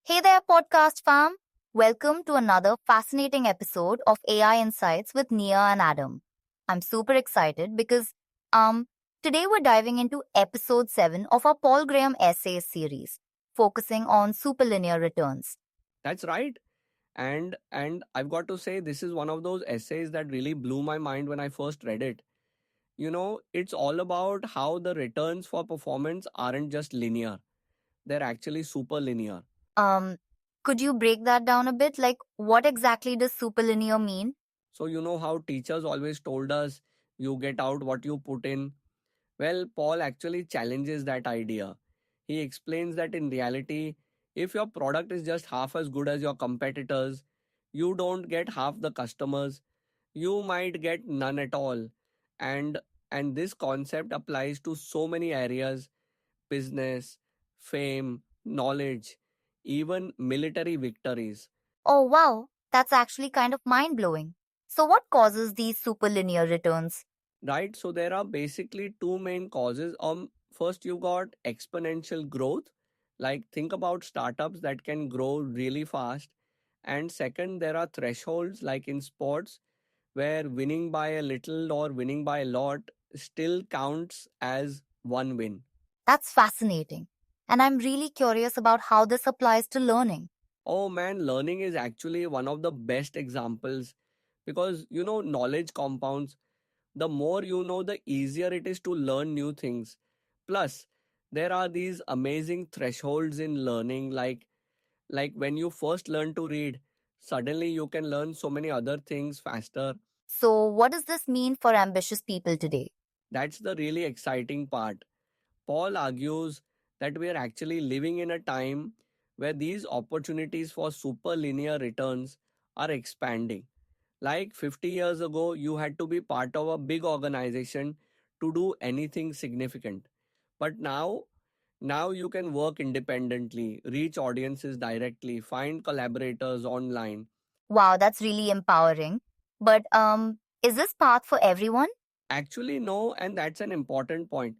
Hey there, podcast fam. Welcome to another fascinating episode of AI Insights with Nia and Adam. I'm super excited because um today we're diving into episode 7 of our Paul Graham essays series, focusing on superlinear returns. That's right. And I've got to say this is one of those essays that really blew my mind when I first read it. It's all about how the returns for performance aren't just linear. They're actually super linear. Um could you break that down a bit? Like what exactly does superlinear mean? So you know how teachers always told us you get out what you put in. Well, Paul actually challenges that idea. He explains that in reality, if your product is just half as good as your competitors, you don't get half the customers, you might get none at all. And and this concept applies to so many areas: business, fame, knowledge, even military victories. Oh wow, that's actually kind of mind-blowing. So what causes these superlinear returns? Right, so there are basically two main causes. First, you got exponential growth. Like, think about startups that can grow really fast. And second, there are thresholds, like in sports, where winning by a little or winning by a lot still counts as one win. That's fascinating. And I'm really curious about how this applies to learning. Oh man, learning is actually one of the best examples because knowledge compounds. The more you know, the easier it is to learn new things. Plus, there are these amazing thresholds in learning, like when you first learn to read, suddenly you can learn so many other things faster. So, what does this mean for ambitious people today? That's the really exciting part. Paul argues that we are actually living in a time where these opportunities for superlinear returns are expanding. Like 50 years ago, you had to be part of a big organization to do anything significant. But now you can work independently, reach audiences directly, find collaborators online. Wow, that's really empowering. But is this path for everyone? Actually, no, and that's an important point.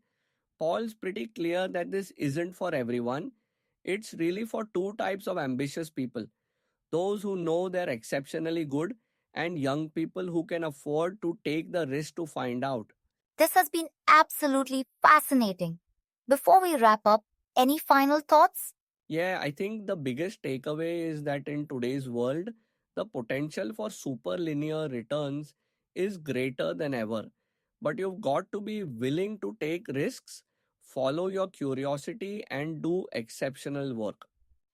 Paul's pretty clear that this isn't for everyone. It's really for two types of ambitious people: those who know they're exceptionally good, and young people who can afford to take the risk to find out. This has been absolutely fascinating. Before we wrap up, any final thoughts? Yeah, I think the biggest takeaway is that in today's world, the potential for superlinear returns is greater than ever. But you've got to be willing to take risks, follow your curiosity, and do exceptional work.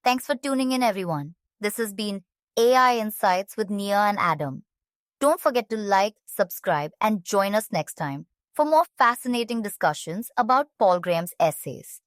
Thanks for tuning in, everyone. This has been AI Insights with Nia and Adam. Don't forget to like, subscribe, and join us next time for more fascinating discussions about Paul Graham's essays.